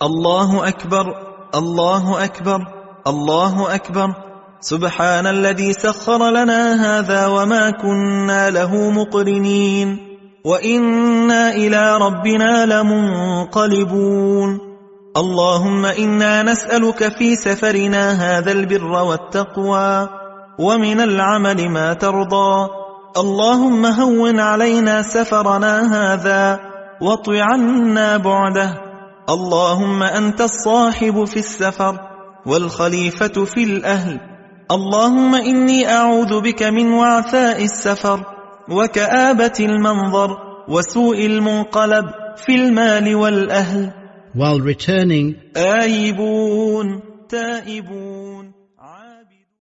الله أكبر الله أكبر الله أكبر. سبحان الذي سخر لنا هذا وما كنا له مقرنين وإنا إلى ربنا لمنقلبون. اللهم إنا نسألك في سفرنا هذا البر والتقوى ومن العمل ما ترضى. اللهم هون علينا سفرنا هذا واطو عنا بعده. اللهم أنت الصاحب في السفر والخليفة في الأهل. اللهم إني أعوذ بك من وعثاء السفر وكآبة المنظر وسوء المنقلب في المال والأهل. While returning, آيبون تائبون